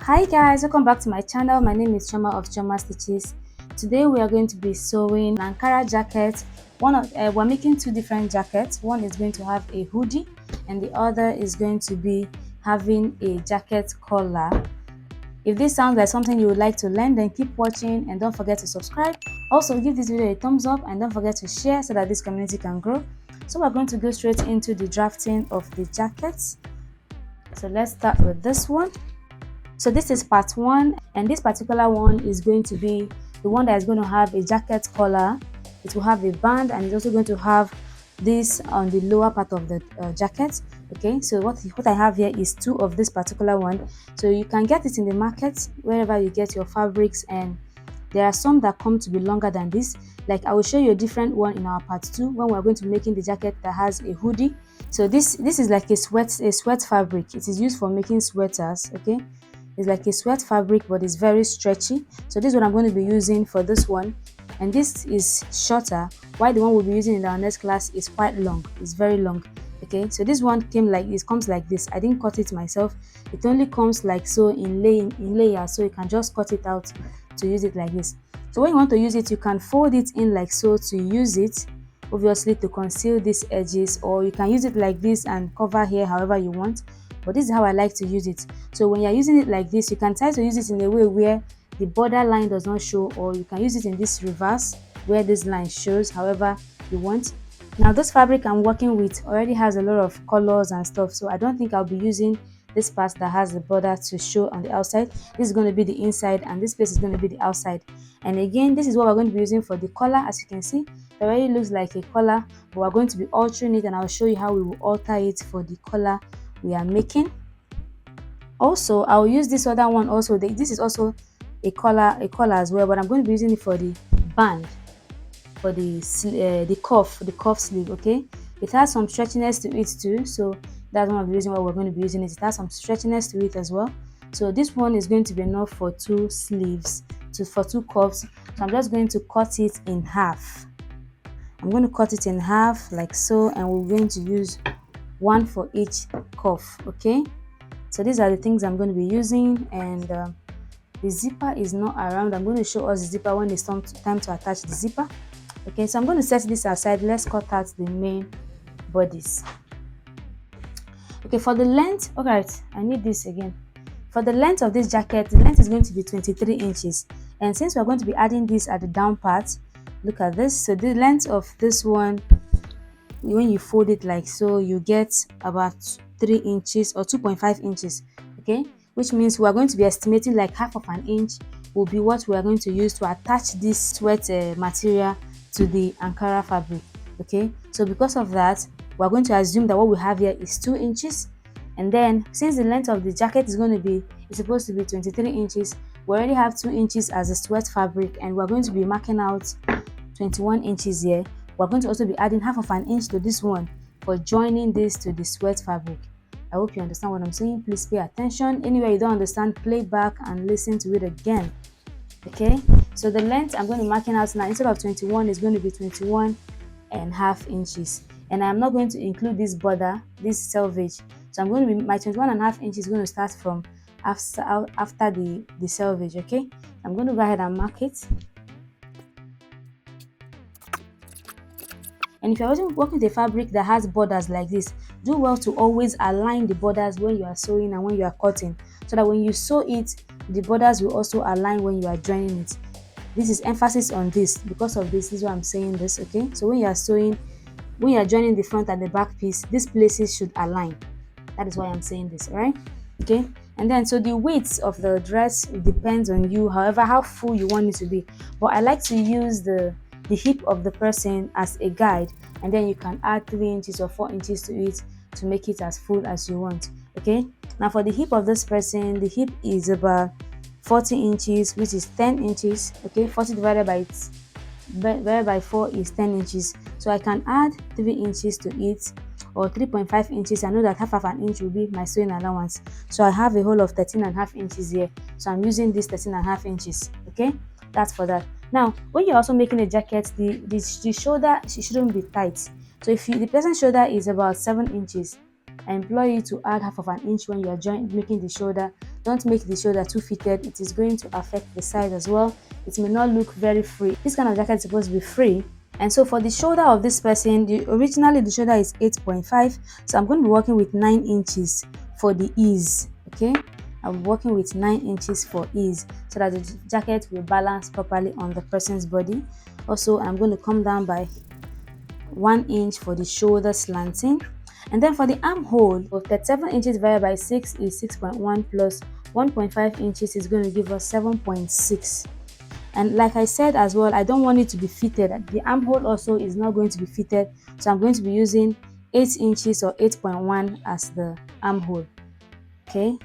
Hi guys, welcome back to my channel. My name is Choma of Choma Stitches. Today we are going to be sewing an Ankara jacket. We're making two different jackets. One is going to have a hoodie and the other is going to be having a jacket collar. If this sounds like something you would like to learn, then keep watching and don't forget to subscribe. Also give this video a thumbs up and don't forget to share so that this community can grow. So we're going to go straight into the drafting of the jackets. So let's start with this one. So this is part one, and this particular one is going to be the one that is going to have a jacket collar. It will have a band and it's also going to have this on the lower part of the jacket. Okay, so what I have here is two of this particular one. So you can get it in the market wherever you get your fabrics, and there are some that come to be longer than this. Like I will show you a different one in our part 2 when we're going to making the jacket that has a hoodie. So this is like a sweat fabric. It is used for making sweaters. Okay, it's like a sweat fabric, but it's very stretchy. So this is what I'm going to be using for this one, and this is shorter, while the one we'll be using in our next class is quite long. It's very long. Okay, so this one comes like this. I didn't cut it myself. It only comes like so in layers, so you can just cut it out to use it like this. So when you want to use it, you can fold it in like so to use it, obviously to conceal these edges, or you can use it like this and cover here however you want. But this is how I like to use it. So when you're using it like this, you can try to use it in a way where the border line does not show, or you can use it in this reverse where this line shows, however you want. Now this fabric I'm working with already has a lot of colors and stuff, so I don't think I'll be using this part that has the border to show on the outside. This is going to be the inside and this place is going to be the outside. And again, this is what we're going to be using for the collar. As you can see, it already looks like a collar, but we're going to be altering it, and I'll show you how we will alter it for the collar we are making. Also, I'll use this other one also. This is also a collar as well, but I'm going to be using it for the band, for the cuff sleeve. Okay, it has some stretchiness to it too, so that's one of the reasons why we're going to be using it. It has some stretchiness to it as well. So this one is going to be enough for two sleeves, for two cuffs. So I'm just going to cut it in half. I'm going to cut it in half like so, and we're going to use one for each cuff. Okay, so these are the things I'm going to be using, and the zipper is not around. I'm going to show us the zipper when it's time to attach the zipper. Okay, so I'm going to set this aside. Let's cut out the main bodies. Okay, for the length, all right, I need this again. For the length of this jacket, the length is going to be 23 inches, and since we're going to be adding this at the down part, look at this. So the length of this one, when you fold it like so, you get about 3 inches or 2.5 inches. Okay, which means we are going to be estimating like half of an inch will be what we are going to use to attach this sweat material to the Ankara fabric. Okay, so because of that, we're going to assume that what we have here is 2 inches, and then since the length of the jacket is supposed to be 23 inches, we already have 2 inches as a sweat fabric, and we're going to be marking out 21 inches here. We're going to also be adding half of an inch to this one for joining this to the sweat fabric. I hope you understand what I'm saying. Please pay attention. Anywhere you don't understand, play back and listen to it again. Okay, so the length I'm going to be marking out now, instead of 21, is going to be 21.5 inches, and I'm not going to include this border, this selvage. So I'm going to be, my 21.5 inches is going to start from after the selvage. Okay, I'm going to go ahead and mark it. And if you're working with a fabric that has borders like this, do well to always align the borders when you are sewing and when you are cutting, so that when you sew it, the borders will also align when you are joining it. This is emphasis on this. Because of this is why I'm saying this. Okay, so when you are sewing, when you are joining the front and the back piece, these places should align. That is why I'm saying this. All right, okay. And then so the width of the dress depends on you, however how full you want it to be, but I like to use the hip of the person as a guide, and then you can add 3 inches or 4 inches to it to make it as full as you want. Okay, now for the hip of this person, the hip is about 40 inches, which is 10 inches. Okay, 40 divided by 4 is 10 inches, so I can add 3 inches to it, or 3.5 inches. I know that half of an inch will be my sewing allowance, so I have a whole of 13.5 inches here, so I'm using this 13.5 inches. Okay, that's for that. Now when you're also making a jacket, the shoulder shouldn't be tight. So if the person's shoulder is about 7 inches, I implore you to add half of an inch when you are making the shoulder. Don't make the shoulder too fitted. It is going to affect the size as well. It may not look very free. This kind of jacket is supposed to be free. And so for the shoulder of this person, originally the shoulder is 8.5, so I'm going to be working with 9 inches for the ease. Okay, I'm working with 9 inches for ease so that the jacket will balance properly on the person's body. Also, I'm going to come down by 1 inch for the shoulder slanting. And then for the armhole, 37 inches divided by 6 is 6.1 plus 1.5 inches is going to give us 7.6. And like I said as well, I don't want it to be fitted. The armhole also is not going to be fitted, so I'm going to be using 8 inches or 8.1 as the armhole. Okay,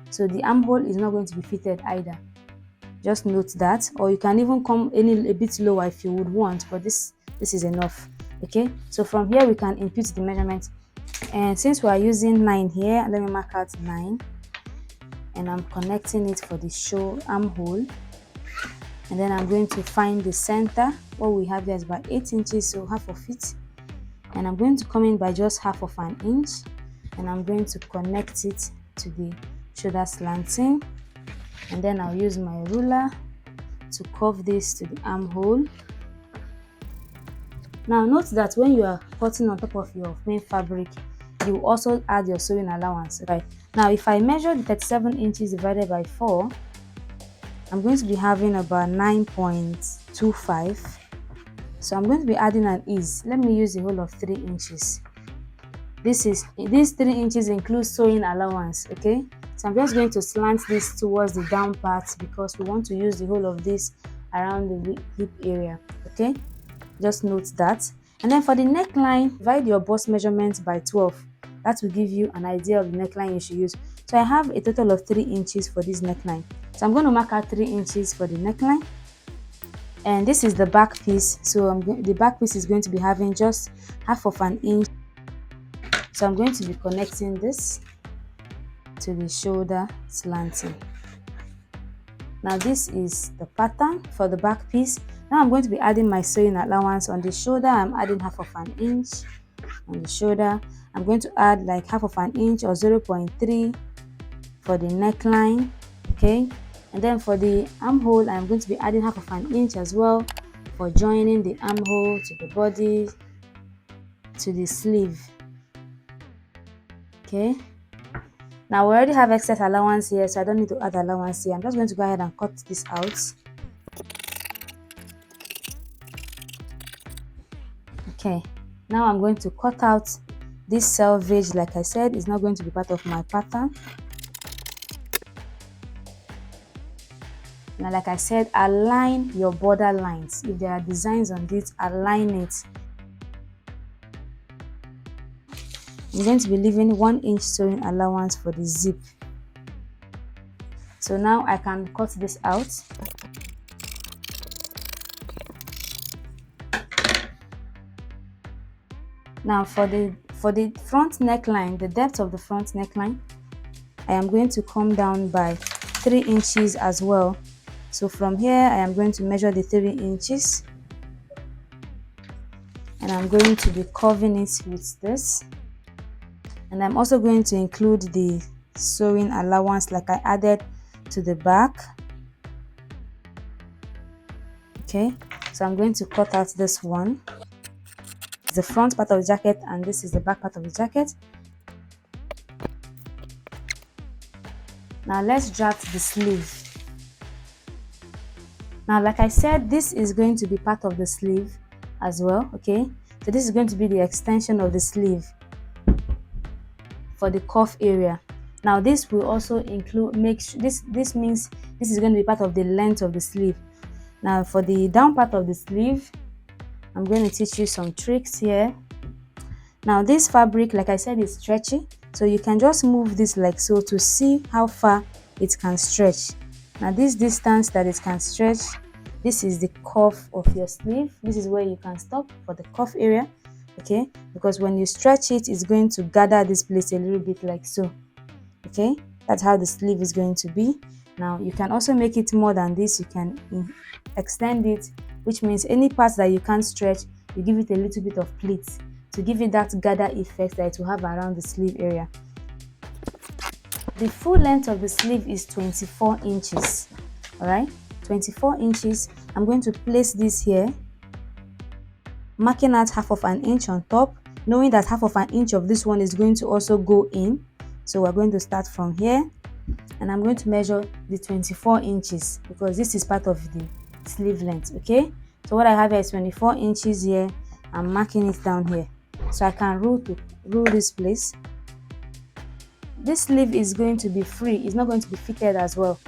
so the armhole is not going to be fitted either. Just note that, or you can even come a bit lower if you would want, but this is enough. Okay, so from here we can input the measurement, and since we are using 9 here, let me mark out 9, and I'm connecting it for the armhole. And then I'm going to find the center. What we have here is about 8 inches, so half of it. And I'm going to come in by just half of an inch, and I'm going to connect it to the shoulder slanting. And then I'll use my ruler to curve this to the armhole. Now note that when you are cutting on top of your main fabric, you will also add your sewing allowance. Right now, if I measure the 37 inches divided by 4, I'm going to be having about 9.25. So I'm going to be adding an ease. Let me use a whole of 3 inches. These 3 inches includes sewing allowance. Okay, so I'm just going to slant this towards the down part because we want to use the whole of this around the hip area. Okay, just note that. And then for the neckline, divide your bust measurement by 12. That will give you an idea of the neckline you should use. So I have a total of 3 inches for this neckline. So I'm going to mark out 3 inches for the neckline. And this is the back piece. So the back piece is going to be having just half of an inch. So I'm going to be connecting this to the shoulder slanting. Now this is the pattern for the back piece. Now I'm going to be adding my sewing allowance. On the shoulder, I'm adding half of an inch. On the shoulder, I'm going to add like half of an inch or 0.3 for the neckline. Okay, and then for the armhole, I'm going to be adding half of an inch as well for joining the armhole to the body to the sleeve. Okay, now we already have excess allowance here, so I don't need to add allowance here. I'm just going to go ahead and cut this out. Okay, now I'm going to cut out this selvage. Like I said, it's not going to be part of my pattern. Now, like I said, align your border lines. If there are designs on this, align it. I'm going to be leaving 1 inch sewing allowance for the zip. So now I can cut this out. Now for the front neckline, the depth of the front neckline, I am going to come down by 3 inches as well. So from here, I am going to measure the 3 inches. And I'm going to be curving it with this. And I'm also going to include the sewing allowance like I added to the back. Okay, so I'm going to cut out this one. It's the front part of the jacket and this is the back part of the jacket. Now let's draft the sleeve. Now, like I said, this is going to be part of the sleeve as well. Okay, so this is going to be the extension of the sleeve for the cuff area. Now this will also include, this means this is going to be part of the length of the sleeve. Now for the down part of the sleeve, I'm going to teach you some tricks here. Now this fabric, like I said, is stretchy, so you can just move this like so to see how far it can stretch. Now this distance that it can stretch, this is the cuff of your sleeve. This is where you can stop for the cuff area. Okay, because when you stretch it, it's going to gather this place a little bit like so. Okay, that's how the sleeve is going to be. Now you can also make it more than this. You can extend it, which means any parts that you can't stretch, you give it a little bit of pleats to give it that gather effect that it will have around the sleeve area. The full length of the sleeve is 24 inches. Alright, 24 inches. I'm going to place this here, marking out half of an inch on top, knowing that half of an inch of this one is going to also go in. So we're going to start from here, and I'm going to measure the 24 inches because this is part of the sleeve length. Okay, so what I have here is 24 inches here. I'm marking it down here so I can rule this place. This sleeve is going to be free, it's not going to be fitted as well.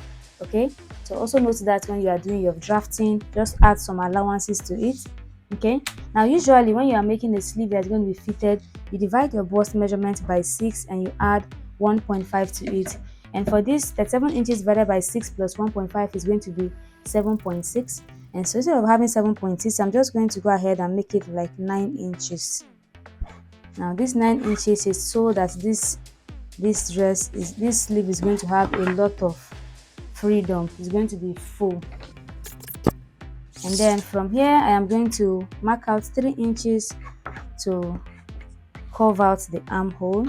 Okay, so also note that when you are doing your drafting, just add some allowances to it. Okay, now usually when you are making a sleeve that's going to be fitted, you divide your bust measurement by 6 and you add 1.5 to it. And for this, 37 inches divided by 6 plus 1.5 is going to be 7.6. And so instead of having 7.6, I'm just going to go ahead and make it like 9 inches. Now this 9 inches is so that this sleeve is going to have a lot of freedom. It's going to be full. And then from here I am going to mark out 3 inches to curve out the armhole.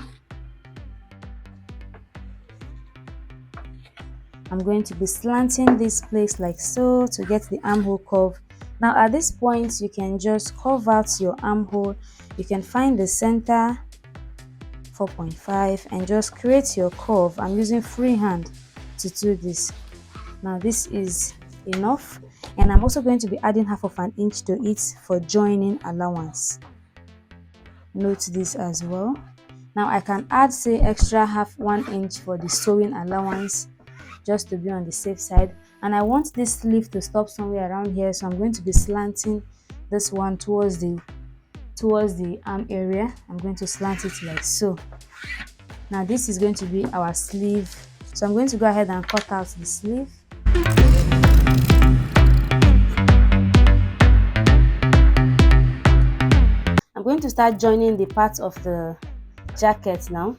I'm going to be slanting this place like so to get the armhole curve. Now at this point you can just curve out your armhole. You can find the center 4.5 and just create your curve. I'm using freehand to do this. Now this is enough, and I'm also going to be adding half of an inch to it for joining allowance. Note this as well. Now I can add say extra 1 inch for the sewing allowance just to be on the safe side, and I want this sleeve to stop somewhere around here, so I'm going to be slanting this one towards the arm area. I'm going to slant it like so. Now this is going to be our sleeve, so I'm going to go ahead and cut out the sleeve. I'm going to start joining the parts of the jacket now.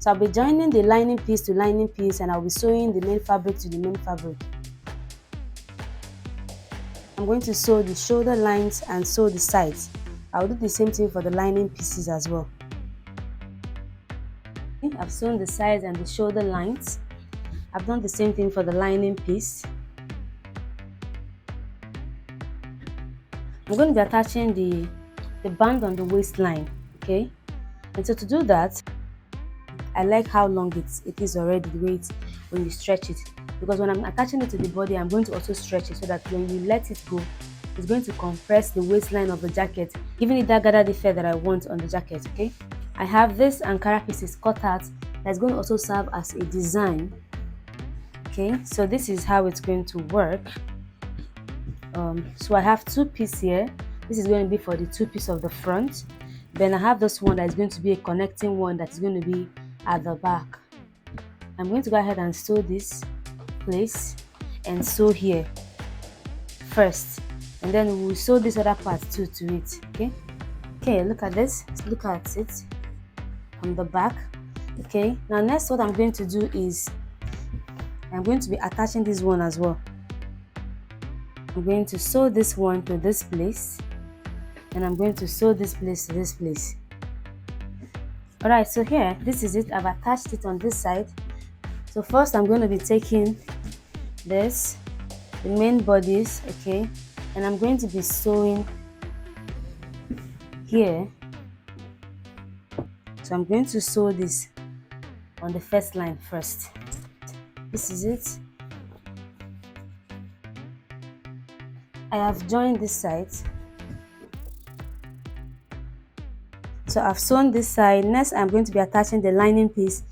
So I'll be joining the lining piece to lining piece, and I'll be sewing the main fabric to the main fabric. I'm going to sew the shoulder lines and sew the sides. I'll do the same thing for the lining pieces as well. I've sewn the sides and the shoulder lines. I've done the same thing for the lining piece. I'm going to be attaching the band on the waistline. Okay, and so to do that, I like how long it is already, the way it's when you stretch it, because when I'm attaching it to the body, I'm going to also stretch it so that when you let it go, it's going to compress the waistline of the jacket, giving it that gathered effect that I want on the jacket. Okay, I have this Ankara pieces cut out that's going to also serve as a design. Okay, so this is how it's going to work. So I have 2 pieces here. This is going to be for the 2 pieces of the front. Then I have this one that is going to be a connecting one that is going to be at the back. I'm going to go ahead and sew this place and sew here first, and then we'll sew this other part too to it. Okay, look at this. Look at it on the back. Okay, now next what I'm going to do is I'm going to be attaching this one as well. I'm going to sew this one to this place, and I'm going to sew this place to this place. Alright, so here, this is it. I've attached it on this side. So first I'm going to be taking this, the main bodies, okay, and I'm going to be sewing here. So I'm going to sew this on the first line first. This is it. I have joined this side. So I've sewn this side. Next I'm going to be attaching the lining piece.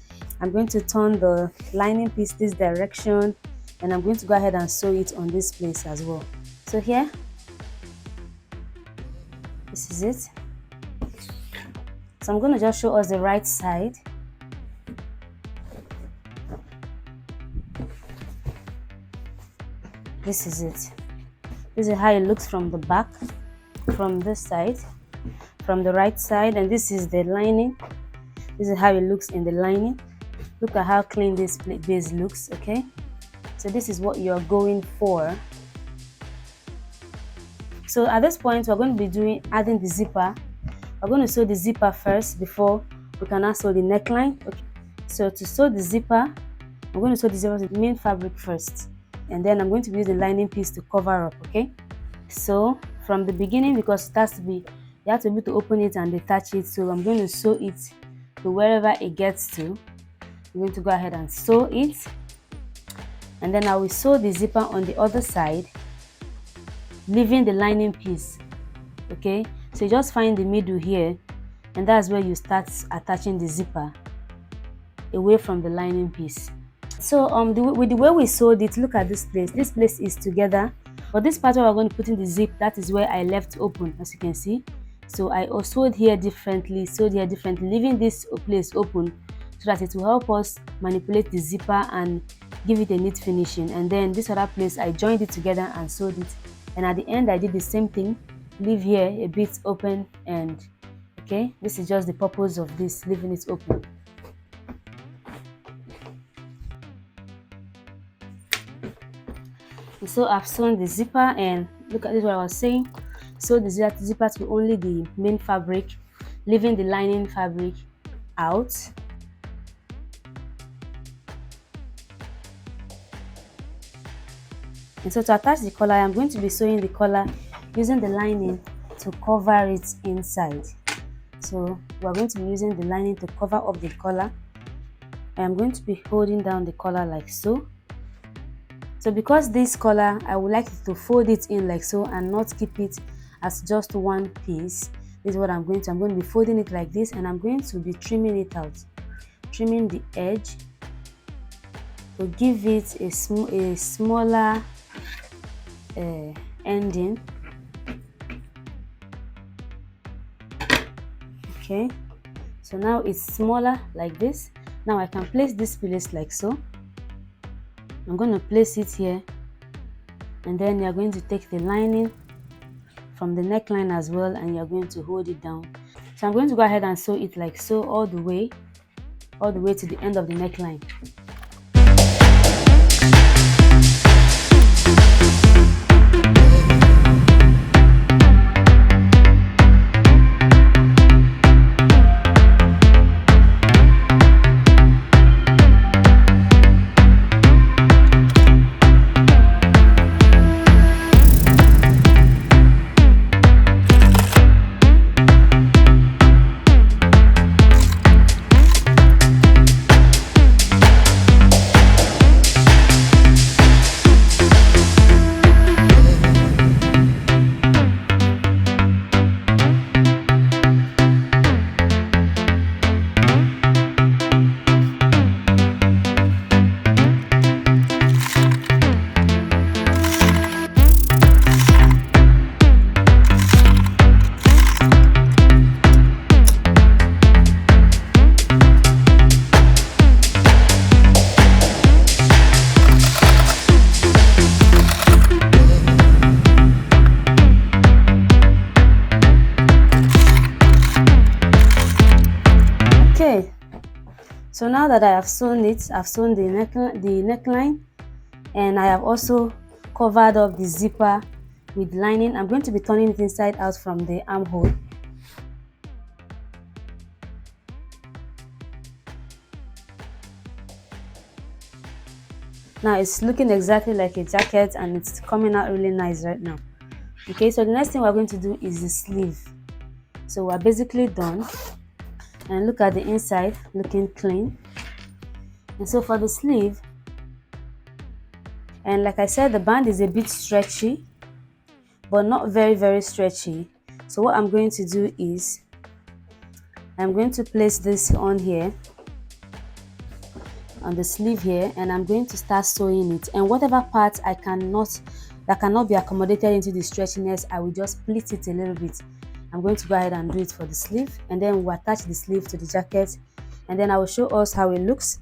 I'm going to turn the lining piece this direction, and I'm going to go ahead and sew it on this place as well. So here, this is it. So I'm going to just show us the right side. This is it. This is how it looks from the back, from this side, from the right side, and this is the lining. This is how it looks in the lining. Look at how clean this base looks. Okay, so this is what you're going for. So at this point we're going to be adding the zipper. we're going to sew the zipper first before we can now sew the neckline. Okay, so to sew the zipper, I'm going to sew the zipper with the main fabric first, and then I'm going to use the lining piece to cover up. Okay, so from the beginning, because it has to be, you have to be able to open it and detach it, so I'm going to sew it to wherever it gets to. I'm going to go ahead and sew it, and then I will sew the zipper on the other side, leaving the lining piece. Okay, so you just find the middle here, and that's where you start attaching the zipper away from the lining piece. So with the way we sewed it, look at this place. This place is together, but this part where we're going to put in the zip, that is where I left open, as you can see. So I sewed here differently, leaving this place open so that it will help us manipulate the zipper and give it a neat finishing. And then this other place, I joined it together and sewed it. And at the end, I did the same thing, leave here a bit open. And okay, this is just the purpose of this, leaving it open. So I've sewn the zipper, and look at this, what I was saying. So the zipper to only the main fabric, leaving the lining fabric out. And so to attach the collar, I'm going to be sewing the collar using the lining to cover it inside. So we're going to be using the lining to cover up the collar. I'm going to be holding down the collar like so. So because this collar, I would like to fold it in like so and not keep it as just one piece. This is what I'm going to be folding it like this, and I'm going to be trimming it out, trimming the edge to give it a smaller ending. Okay, so now it's smaller like this. Now I can place this place like so. I'm going to place it here, and then you're going to take the lining from the neckline as well, and you're going to hold it down. So I'm going to go ahead and sew it like so all the way to the end of the neckline. Okay, so now that I have sewn it, I've sewn the neckline, and I have also covered up the zipper with lining. I'm going to be turning it inside out from the armhole. Now it's looking exactly like a jacket, and it's coming out really nice right now. Okay, so the next thing we're going to do is the sleeve. So we're basically done, and look at the inside, looking clean. And so for the sleeve, and like I said, the band is a bit stretchy, but not very stretchy. So what I'm going to do is I'm going to place this on here, on the sleeve here, and I'm going to start sewing it. And whatever part that cannot be accommodated into the stretchiness, I will just split it a little bit. I'm going to go ahead and do it for the sleeve, and then we'll attach the sleeve to the jacket, and then I will show us how it looks.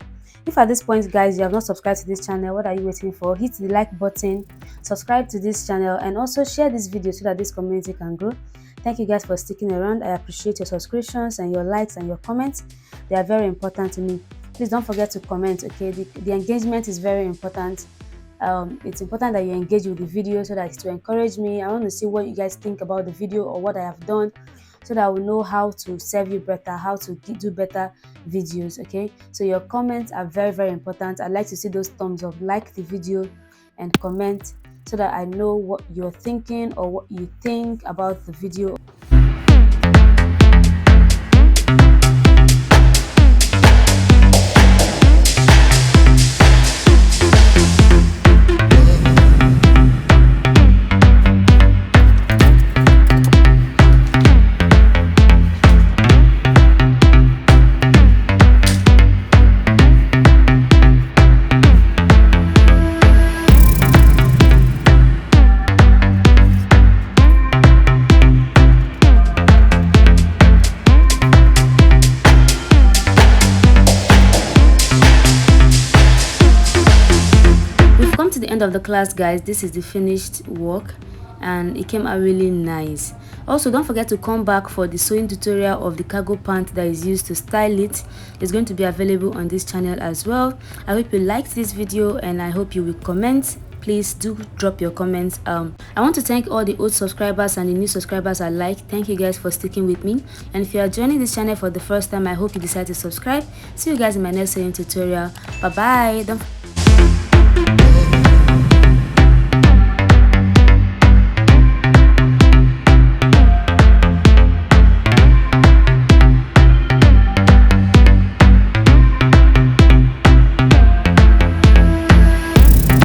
If at this point, guys, you have not subscribed to this channel, what are you waiting for? Hit the like button, subscribe to this channel, and also share this video so that this community can grow. Thank you guys for sticking around. I appreciate your subscriptions and your likes and your comments. They are very important to me. Please don't forget to comment. Okay, the engagement is very important. It's important that you engage with the video so that it will encourage me. I want to see what you guys think about the video or what I have done. so that I will know how to serve you better, how to do better videos. Okay, so your comments are very, very important. I'd like to see those thumbs up, like the video and comment, so that I know what you're thinking or what you think about the video. To the end of the class, guys. This is the finished work and it came out really nice. Also, don't forget to come back for the sewing tutorial of the cargo pant that is used to style it. It's going to be available on this channel as well. I hope you liked this video and I hope you will comment. Please do drop your comments. I want to thank all the old subscribers and the new subscribers alike. Thank you guys for sticking with me. And if you are joining this channel for the first time, I hope you decide to subscribe. See you guys in my next sewing tutorial. Bye bye.